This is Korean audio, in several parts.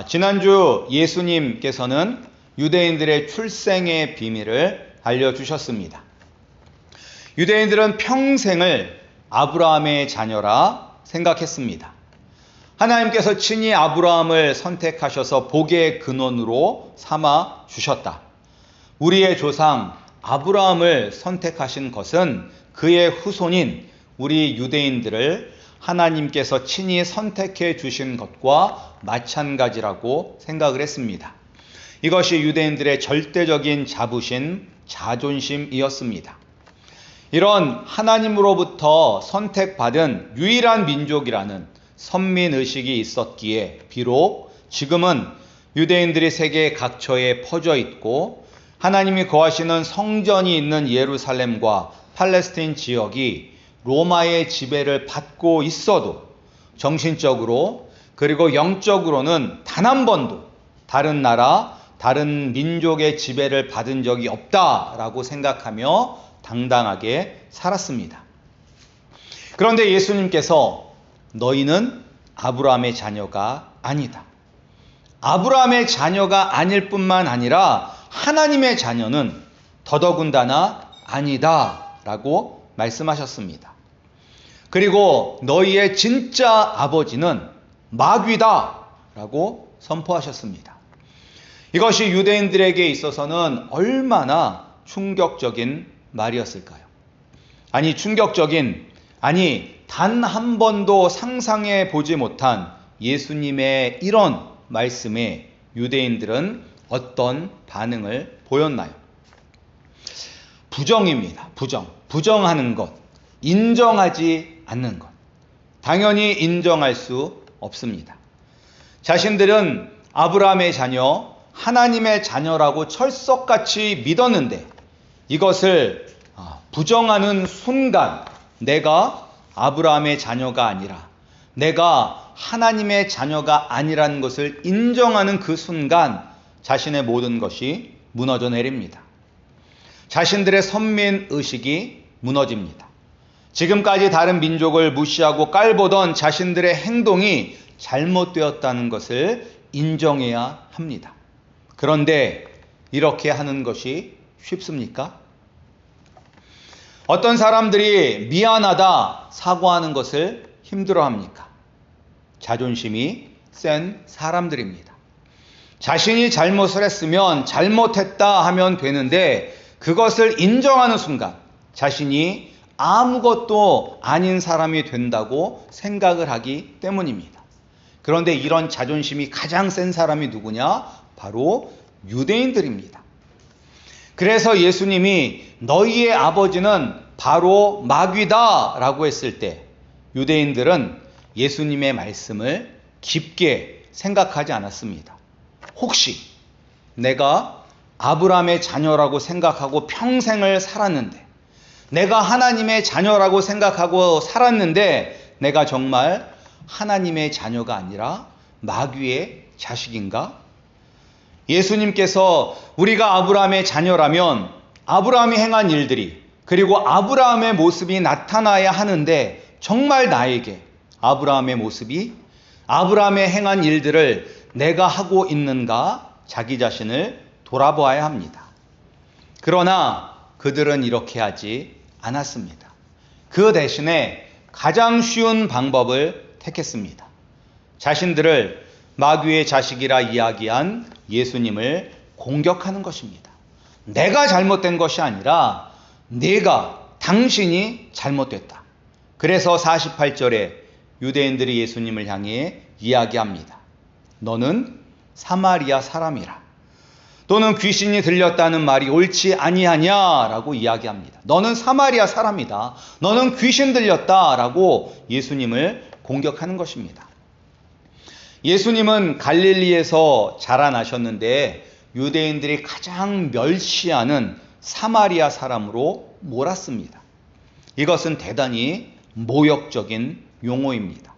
지난주 예수님께서는 유대인들의 출생의 비밀을 알려주셨습니다. 유대인들은 평생을 아브라함의 자녀라 생각했습니다. 하나님께서 친히 아브라함을 선택하셔서 복의 근원으로 삼아 주셨다. 우리의 조상 아브라함을 선택하신 것은 그의 후손인 우리 유대인들을 하나님께서 친히 선택해 주신 것과 마찬가지라고 생각을 했습니다. 이것이 유대인들의 절대적인 자부심, 자존심이었습니다. 이런 하나님으로부터 선택받은 유일한 민족이라는 선민의식이 있었기에 비록 지금은 유대인들이 세계 각처에 퍼져 있고 하나님이 거하시는 성전이 있는 예루살렘과 팔레스타인 지역이 로마의 지배를 받고 있어도 정신적으로 그리고 영적으로는 단 한 번도 다른 나라, 다른 민족의 지배를 받은 적이 없다라고 생각하며 당당하게 살았습니다. 그런데 예수님께서 너희는 아브라함의 자녀가 아니다. 아브라함의 자녀가 아닐 뿐만 아니라 하나님의 자녀는 더더군다나 아니다 라고 말씀하셨습니다. 그리고 너희의 진짜 아버지는 마귀다 라고 선포하셨습니다. 이것이 유대인들에게 있어서는 얼마나 충격적인 말이었을까요? 단 한 번도 상상해 보지 못한 예수님의 이런 말씀에 유대인들은 어떤 반응을 보였나요? 부정입니다. 부정하는 것, 인정하지 않는 것. 당연히 인정할 수 없습니다. 자신들은 아브라함의 자녀, 하나님의 자녀라고 철석같이 믿었는데 이것을 부정하는 순간 내가 아브라함의 자녀가 아니라 내가 하나님의 자녀가 아니라는 것을 인정하는 그 순간 자신의 모든 것이 무너져 내립니다. 자신들의 선민의식이 무너집니다. 지금까지 다른 민족을 무시하고 깔보던 자신들의 행동이 잘못되었다는 것을 인정해야 합니다. 그런데 이렇게 하는 것이 쉽습니까? 어떤 사람들이 미안하다 사과하는 것을 힘들어합니까? 자존심이 센 사람들입니다. 자신이 잘못을 했으면 잘못했다 하면 되는데 그것을 인정하는 순간 자신이 아무것도 아닌 사람이 된다고 생각을 하기 때문입니다. 그런데 이런 자존심이 가장 센 사람이 누구냐? 바로 유대인들입니다. 그래서 예수님이 너희의 아버지는 바로 마귀다 라고 했을 때 유대인들은 예수님의 말씀을 깊게 생각하지 않았습니다. 혹시 내가 아브라함의 자녀라고 생각하고 평생을 살았는데 내가 하나님의 자녀라고 생각하고 살았는데 내가 정말 하나님의 자녀가 아니라 마귀의 자식인가? 예수님께서 우리가 아브라함의 자녀라면 아브라함이 행한 일들이 그리고 아브라함의 모습이 나타나야 하는데 정말 나에게 아브라함의 모습이 아브라함의 행한 일들을 내가 하고 있는가 자기 자신을 돌아보아야 합니다. 그러나 그들은 이렇게 하지 않았습니다. 그 대신에 가장 쉬운 방법을 택했습니다. 자신들을 마귀의 자식이라 이야기한 예수님을 공격하는 것입니다. 내가 잘못된 것이 아니라 당신이 잘못됐다. 그래서 48절에 유대인들이 예수님을 향해 이야기합니다. 너는 사마리아 사람이라. 또는 귀신이 들렸다는 말이 옳지 아니하냐라고 이야기합니다. 너는 사마리아 사람이다. 너는 귀신 들렸다라고 예수님을 공격하는 것입니다. 예수님은 갈릴리에서 자라나셨는데 유대인들이 가장 멸시하는 사마리아 사람으로 몰았습니다. 이것은 대단히 모욕적인 용어입니다.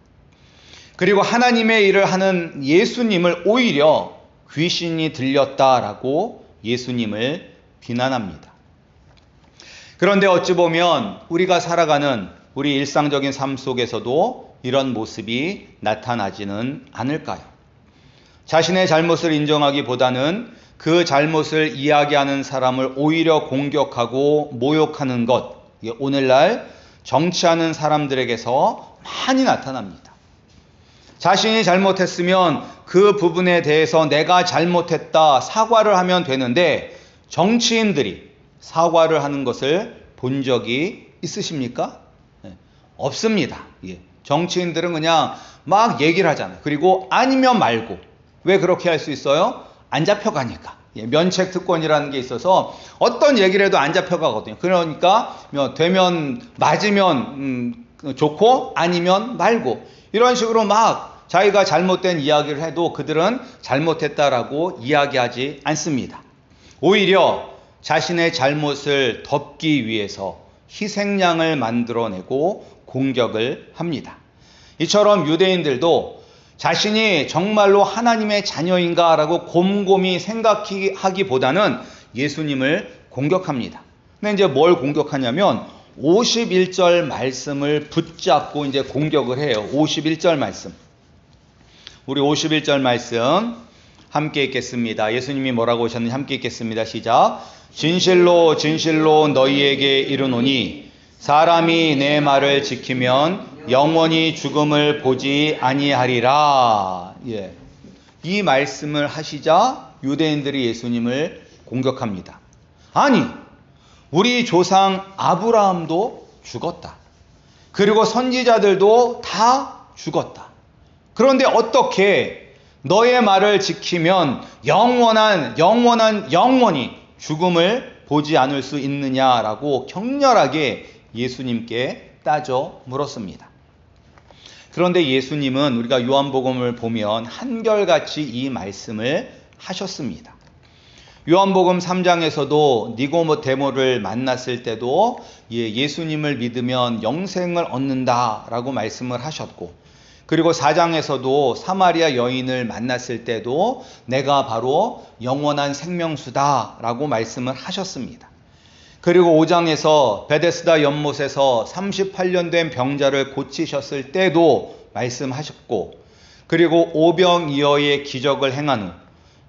그리고 하나님의 일을 하는 예수님을 오히려 귀신이 들렸다라고 예수님을 비난합니다. 그런데 어찌 보면 우리가 살아가는 우리 일상적인 삶 속에서도 이런 모습이 나타나지는 않을까요? 자신의 잘못을 인정하기보다는 그 잘못을 이야기하는 사람을 오히려 공격하고 모욕하는 것, 이게 오늘날 정치하는 사람들에게서 많이 나타납니다. 자신이 잘못했으면 그 부분에 대해서 내가 잘못했다 사과를 하면 되는데, 정치인들이 사과를 하는 것을 본 적이 있으십니까? 없습니다. 정치인들은 그냥 막 얘기를 하잖아요. 그리고 아니면 말고. 왜 그렇게 할 수 있어요? 안 잡혀가니까. 면책 특권이라는 게 있어서 어떤 얘기를 해도 안 잡혀가거든요. 그러니까 되면 맞으면 좋고 아니면 말고, 이런 식으로 막 자기가 잘못된 이야기를 해도 그들은 잘못했다라고 이야기하지 않습니다. 오히려 자신의 잘못을 덮기 위해서 희생양을 만들어내고 공격을 합니다. 이처럼 유대인들도 자신이 정말로 하나님의 자녀인가라고 곰곰이 생각하기보다는 예수님을 공격합니다. 근데 이제 뭘 공격하냐면 51절 말씀을 붙잡고 이제 공격을 해요. 51절 말씀. 우리 51절 말씀 함께 읽겠습니다. 예수님이 뭐라고 하셨는지 함께 읽겠습니다. 시작. 진실로 진실로 너희에게 이르노니 사람이 내 말을 지키면 영원히 죽음을 보지 아니하리라. 이 말씀을 하시자 유대인들이 예수님을 공격합니다. 아니, 우리 조상 아브라함도 죽었다. 그리고 선지자들도 다 죽었다. 그런데 어떻게 너의 말을 지키면 영원히 죽음을 보지 않을 수 있느냐라고 격렬하게 예수님께 따져 물었습니다. 그런데 예수님은 우리가 요한복음을 보면 한결같이 이 말씀을 하셨습니다. 요한복음 3장에서도 니고데모를 만났을 때도 예수님을 믿으면 영생을 얻는다라고 말씀을 하셨고, 그리고 4장에서도 사마리아 여인을 만났을 때도 내가 바로 영원한 생명수다라고 말씀을 하셨습니다. 그리고 5장에서 베데스다 연못에서 38년 된 병자를 고치셨을 때도 말씀하셨고, 그리고 오병이어의 기적을 행한 후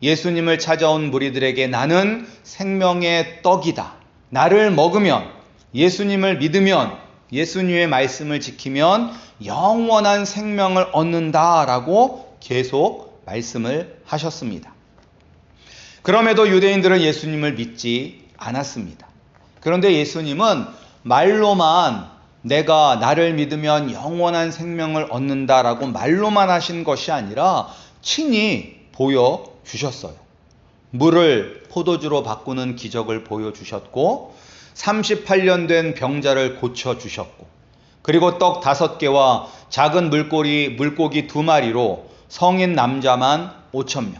예수님을 찾아온 무리들에게 나는 생명의 떡이다. 나를 먹으면, 예수님을 믿으면, 예수님의 말씀을 지키면 영원한 생명을 얻는다라고 계속 말씀을 하셨습니다. 그럼에도 유대인들은 예수님을 믿지 않았습니다. 그런데 예수님은 말로만 내가 나를 믿으면 영원한 생명을 얻는다라고 말로만 하신 것이 아니라 친히 보여주셨어요. 물을 포도주로 바꾸는 기적을 보여주셨고, 38년 된 병자를 고쳐주셨고, 그리고 떡 5개와 작은 물고기 2마리로 성인 남자만 5,000명,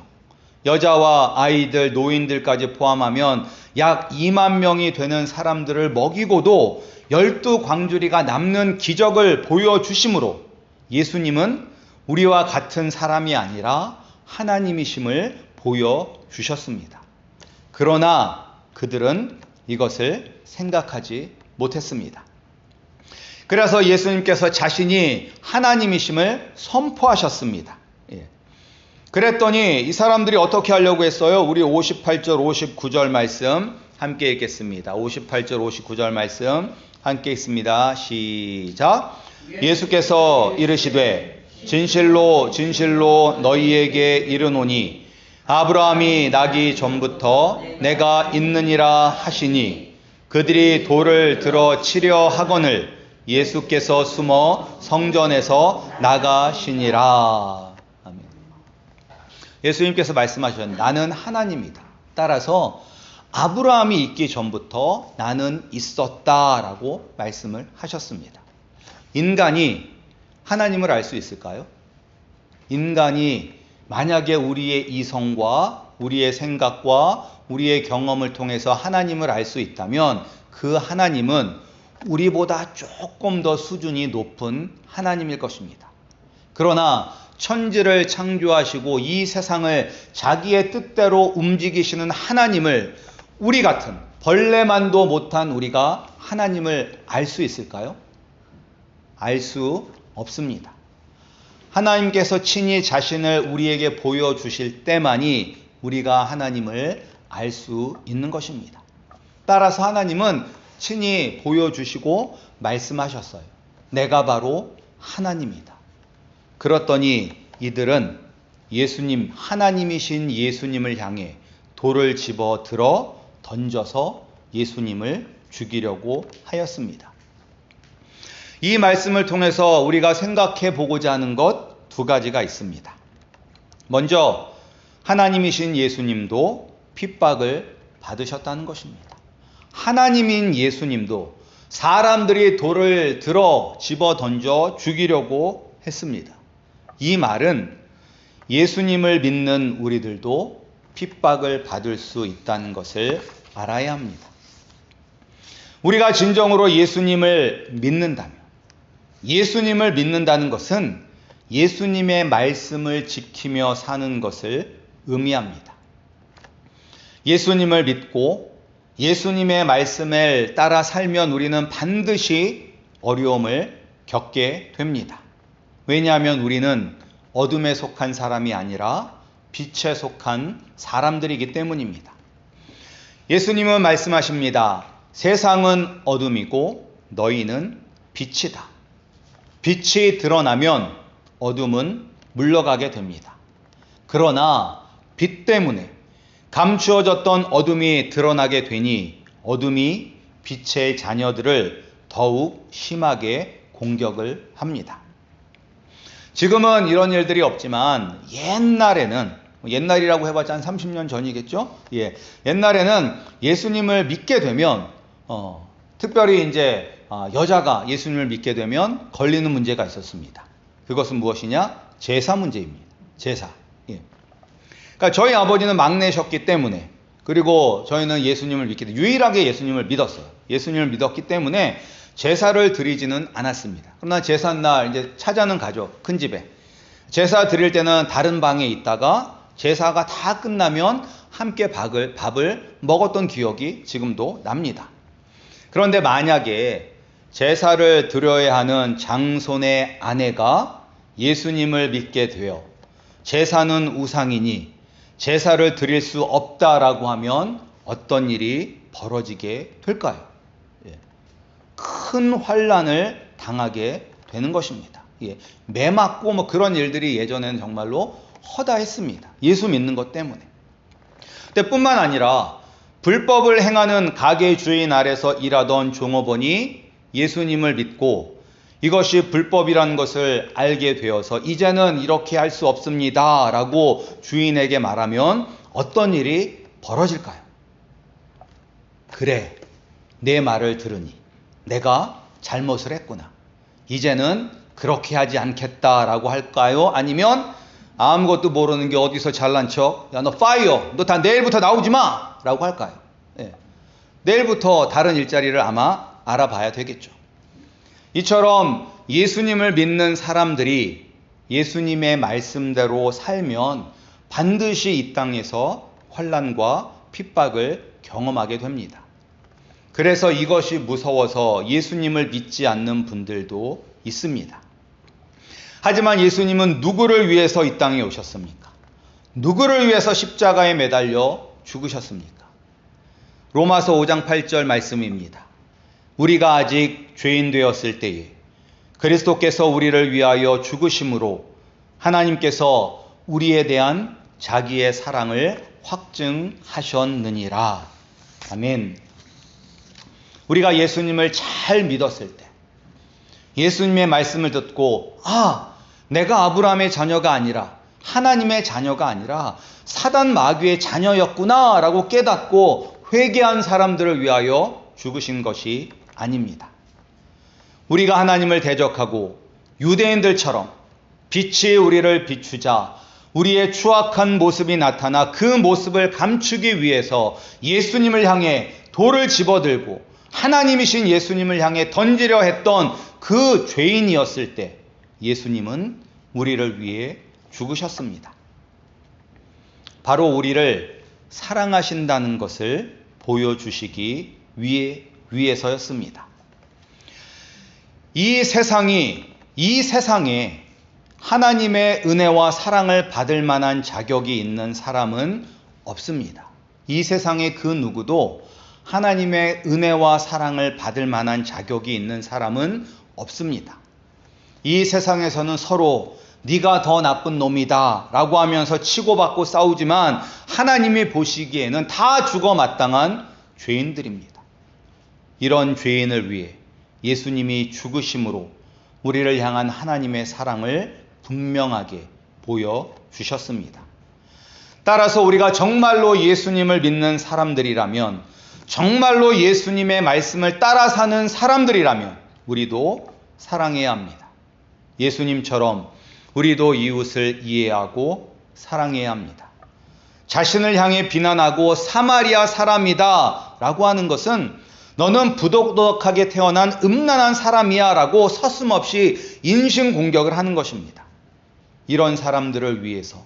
여자와 아이들, 노인들까지 포함하면 약 2만 명이 되는 사람들을 먹이고도 12광주리가 남는 기적을 보여주심으로 예수님은 우리와 같은 사람이 아니라 하나님이심을 보여주셨습니다. 그러나 그들은 이것을 생각하지 못했습니다. 그래서 예수님께서 자신이 하나님이심을 선포하셨습니다. 그랬더니 이 사람들이 어떻게 하려고 했어요? 우리 58절 59절 말씀 함께 읽겠습니다. 58절 59절 말씀 함께 읽습니다. 시작. 예수께서 이르시되 진실로 진실로 너희에게 이르노니 아브라함이 나기 전부터 내가 있느니라 하시니 그들이 돌을 들어 치려 하거늘 예수께서 숨어 성전에서 나가시니라. 예수님께서 말씀하셨는데 나는 하나님이다. 따라서 아브라함이 있기 전부터 나는 있었다라고 말씀을 하셨습니다. 인간이 하나님을 알 수 있을까요? 인간이 만약에 우리의 이성과 우리의 생각과 우리의 경험을 통해서 하나님을 알 수 있다면 그 하나님은 우리보다 조금 더 수준이 높은 하나님일 것입니다. 그러나 천지를 창조하시고 이 세상을 자기의 뜻대로 움직이시는 하나님을 우리 같은 벌레만도 못한 우리가 하나님을 알 수 있을까요? 알 수 없습니다. 하나님께서 친히 자신을 우리에게 보여주실 때만이 우리가 하나님을 알 수 있는 것입니다. 따라서 하나님은 친히 보여주시고 말씀하셨어요. 내가 바로 하나님이다. 그렇더니 이들은 예수님, 하나님이신 예수님을 향해 돌을 집어 들어 던져서 예수님을 죽이려고 하였습니다. 이 말씀을 통해서 우리가 생각해 보고자 하는 것 두 가지가 있습니다. 먼저 하나님이신 예수님도 핍박을 받으셨다는 것입니다. 하나님인 예수님도 사람들이 돌을 들어 집어 던져 죽이려고 했습니다. 이 말은 예수님을 믿는 우리들도 핍박을 받을 수 있다는 것을 알아야 합니다. 우리가 진정으로 예수님을 믿는다는 것은 예수님의 말씀을 지키며 사는 것을 의미합니다. 예수님을 믿고 예수님의 말씀을 따라 살면 우리는 반드시 어려움을 겪게 됩니다. 왜냐하면 우리는 어둠에 속한 사람이 아니라 빛에 속한 사람들이기 때문입니다. 예수님은 말씀하십니다. 세상은 어둠이고 너희는 빛이다. 빛이 드러나면 어둠은 물러가게 됩니다. 그러나 빛 때문에 감추어졌던 어둠이 드러나게 되니 어둠이 빛의 자녀들을 더욱 심하게 공격을 합니다. 지금은 이런 일들이 없지만 옛날이라고 해봤자 한 30년 전이겠죠? 옛날에는 예수님을 믿게 되면 특별히 이제 여자가 예수님을 믿게 되면 걸리는 문제가 있었습니다. 그것은 무엇이냐? 제사 문제입니다. 제사. 그러니까 저희 아버지는 막내셨기 때문에, 그리고 저희는 예수님을 유일하게 예수님을 믿었어요. 예수님을 믿었기 때문에 제사를 드리지는 않았습니다. 그러나 제삿날 이제 찾아는 가죠. 큰 집에. 제사 드릴 때는 다른 방에 있다가 제사가 다 끝나면 함께 밥을 먹었던 기억이 지금도 납니다. 그런데 만약에 제사를 드려야 하는 장손의 아내가 예수님을 믿게 되어 제사는 우상이니 제사를 드릴 수 없다라고 하면 어떤 일이 벌어지게 될까요? 큰 환난을 당하게 되는 것입니다. 매 맞고 그런 일들이 예전에는 정말로 허다했습니다. 예수 믿는 것 때문에. 근데 뿐만 아니라 불법을 행하는 가게 주인 아래서 일하던 종업원이 예수님을 믿고 이것이 불법이라는 것을 알게 되어서 이제는 이렇게 할 수 없습니다 라고 주인에게 말하면 어떤 일이 벌어질까요? 그래, 내 말을 들으니 내가 잘못을 했구나. 이제는 그렇게 하지 않겠다라고 할까요? 아니면 아무것도 모르는 게 어디서 잘난 척, 야 너 파이어, 너 다 내일부터 나오지 마 라고 할까요? 내일부터 다른 일자리를 아마 알아봐야 되겠죠. 이처럼 예수님을 믿는 사람들이 예수님의 말씀대로 살면 반드시 이 땅에서 환난과 핍박을 경험하게 됩니다. 그래서 이것이 무서워서 예수님을 믿지 않는 분들도 있습니다. 하지만 예수님은 누구를 위해서 이 땅에 오셨습니까? 누구를 위해서 십자가에 매달려 죽으셨습니까? 로마서 5장 8절 말씀입니다. 우리가 아직 죄인 되었을 때에 그리스도께서 우리를 위하여 죽으심으로 하나님께서 우리에 대한 자기의 사랑을 확증하셨느니라. 아멘. 우리가 예수님을 잘 믿었을 때, 예수님의 말씀을 듣고 내가 아브라함의 자녀가 아니라 하나님의 자녀가 아니라 사단 마귀의 자녀였구나 라고 깨닫고 회개한 사람들을 위하여 죽으신 것이 아닙니다. 우리가 하나님을 대적하고 유대인들처럼 빛이 우리를 비추자 우리의 추악한 모습이 나타나 그 모습을 감추기 위해서 예수님을 향해 돌을 집어들고 하나님이신 예수님을 향해 던지려 했던 그 죄인이었을 때 예수님은 우리를 위해 죽으셨습니다. 바로 우리를 사랑하신다는 것을 보여주시기 위해서였습니다. 이 세상에 하나님의 은혜와 사랑을 받을 만한 자격이 있는 사람은 없습니다. 이 세상의 그 누구도 하나님의 은혜와 사랑을 받을 만한 자격이 있는 사람은 없습니다. 이 세상에서는 서로 네가 더 나쁜 놈이다 라고 하면서 치고받고 싸우지만 하나님이 보시기에는 다 죽어 마땅한 죄인들입니다. 이런 죄인을 위해 예수님이 죽으심으로 우리를 향한 하나님의 사랑을 분명하게 보여주셨습니다. 따라서 우리가 정말로 예수님을 믿는 사람들이라면, 정말로 예수님의 말씀을 따라 사는 사람들이라면 우리도 사랑해야 합니다. 예수님처럼 우리도 이웃을 이해하고 사랑해야 합니다. 자신을 향해 비난하고 사마리아 사람이다 라고 하는 것은 너는 부도덕하게 태어난 음란한 사람이야 라고 서슴없이 인신공격을 하는 것입니다. 이런 사람들을 위해서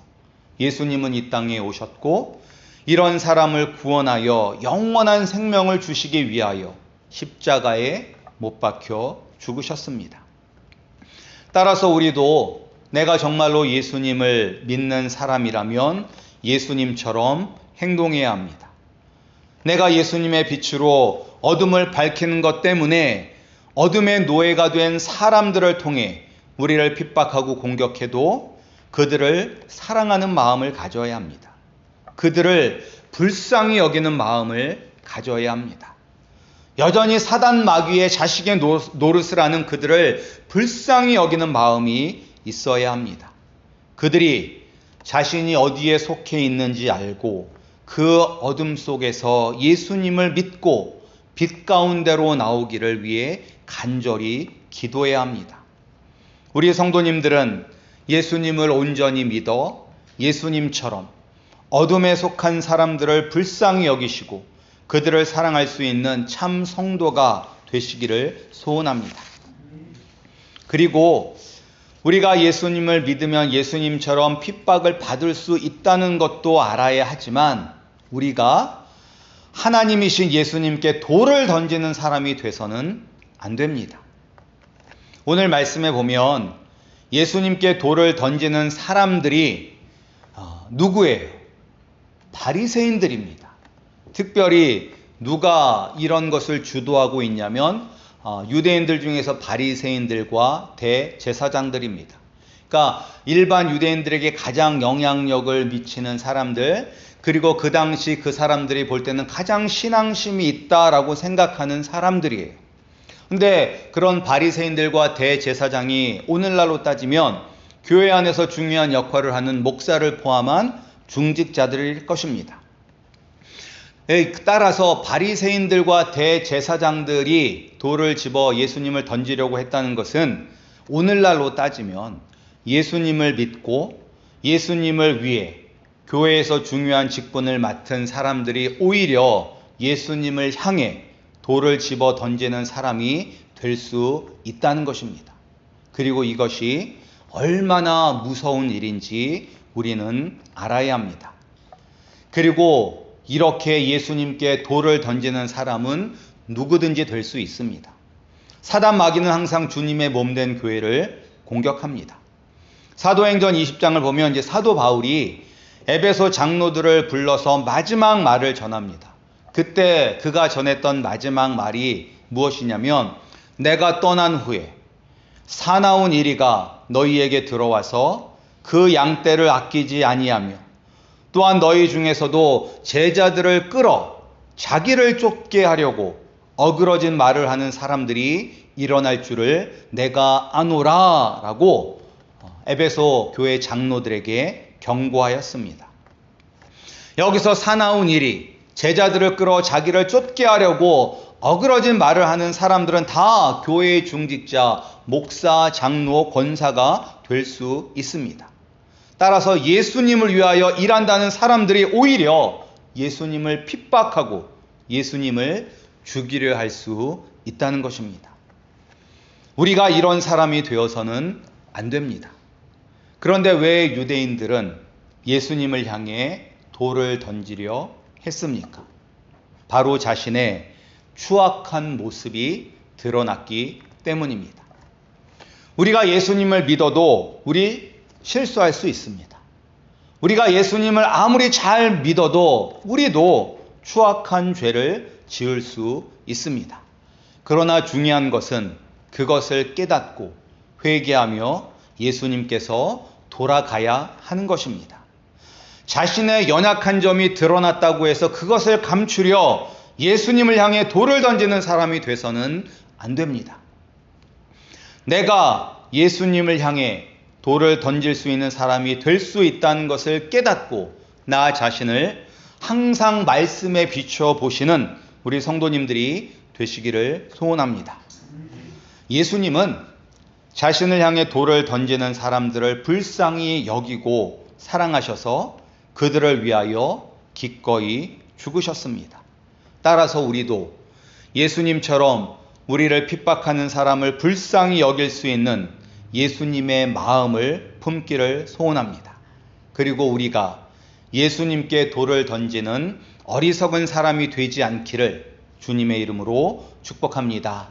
예수님은 이 땅에 오셨고 이런 사람을 구원하여 영원한 생명을 주시기 위하여 십자가에 못 박혀 죽으셨습니다. 따라서 우리도 내가 정말로 예수님을 믿는 사람이라면 예수님처럼 행동해야 합니다. 내가 예수님의 빛으로 어둠을 밝히는 것 때문에 어둠의 노예가 된 사람들을 통해 우리를 핍박하고 공격해도 그들을 사랑하는 마음을 가져야 합니다. 그들을 불쌍히 여기는 마음을 가져야 합니다. 여전히 사단 마귀의 자식의 노릇을 하는 그들을 불쌍히 여기는 마음이 있어야 합니다. 그들이 자신이 어디에 속해 있는지 알고 그 어둠 속에서 예수님을 믿고 빛 가운데로 나오기를 위해 간절히 기도해야 합니다. 우리 성도님들은 예수님을 온전히 믿어 예수님처럼 어둠에 속한 사람들을 불쌍히 여기시고 그들을 사랑할 수 있는 참 성도가 되시기를 소원합니다. 그리고 우리가 예수님을 믿으면 예수님처럼 핍박을 받을 수 있다는 것도 알아야 하지만 우리가 하나님이신 예수님께 돌을 던지는 사람이 돼서는 안 됩니다. 오늘 말씀에 보면 예수님께 돌을 던지는 사람들이 누구예요? 바리새인들입니다. 특별히 누가 이런 것을 주도하고 있냐면 유대인들 중에서 바리새인들과 대제사장들입니다. 그러니까 일반 유대인들에게 가장 영향력을 미치는 사람들, 그리고 그 당시 그 사람들이 볼 때는 가장 신앙심이 있다라고 생각하는 사람들이에요. 근데 그런 바리새인들과 대제사장이 오늘날로 따지면 교회 안에서 중요한 역할을 하는 목사를 포함한 중직자들일 것입니다. 따라서 바리새인들과 대제사장들이 돌을 집어 예수님을 던지려고 했다는 것은 오늘날로 따지면 예수님을 믿고 예수님을 위해 교회에서 중요한 직분을 맡은 사람들이 오히려 예수님을 향해 돌을 집어 던지는 사람이 될 수 있다는 것입니다. 그리고 이것이 얼마나 무서운 일인지 우리는 알아야 합니다. 그리고 이렇게 예수님께 돌을 던지는 사람은 누구든지 될 수 있습니다. 사단 마귀는 항상 주님의 몸된 교회를 공격합니다. 사도행전 20장을 보면 이제 사도 바울이 에베소 장로들을 불러서 마지막 말을 전합니다. 그때 그가 전했던 마지막 말이 무엇이냐면, 내가 떠난 후에 사나운 이리가 너희에게 들어와서 그 양떼를 아끼지 아니하며 또한 너희 중에서도 제자들을 끌어 자기를 쫓게 하려고 어그러진 말을 하는 사람들이 일어날 줄을 내가 아노라 라고 에베소 교회 장로들에게 경고하였습니다. 여기서 사나운 일이, 제자들을 끌어 자기를 쫓게 하려고 어그러진 말을 하는 사람들은 다 교회의 중직자, 목사, 장로, 권사가 될 수 있습니다. 따라서 예수님을 위하여 일한다는 사람들이 오히려 예수님을 핍박하고 예수님을 죽이려 할 수 있다는 것입니다. 우리가 이런 사람이 되어서는 안 됩니다. 그런데 왜 유대인들은 예수님을 향해 돌을 던지려 했습니까? 바로 자신의 추악한 모습이 드러났기 때문입니다. 우리가 예수님을 믿어도 우리 실수할 수 있습니다. 우리가 예수님을 아무리 잘 믿어도 우리도 추악한 죄를 지을 수 있습니다. 그러나 중요한 것은 그것을 깨닫고 회개하며 예수님께서 돌아가야 하는 것입니다. 자신의 연약한 점이 드러났다고 해서 그것을 감추려 예수님을 향해 돌을 던지는 사람이 돼서는 안 됩니다. 내가 예수님을 향해 돌을 던질 수 있는 사람이 될 수 있다는 것을 깨닫고 나 자신을 항상 말씀에 비춰 보시는 우리 성도님들이 되시기를 소원합니다. 예수님은 자신을 향해 돌을 던지는 사람들을 불쌍히 여기고 사랑하셔서 그들을 위하여 기꺼이 죽으셨습니다. 따라서 우리도 예수님처럼 우리를 핍박하는 사람을 불쌍히 여길 수 있는 예수님의 마음을 품기를 소원합니다. 그리고 우리가 예수님께 돌을 던지는 어리석은 사람이 되지 않기를 주님의 이름으로 축복합니다.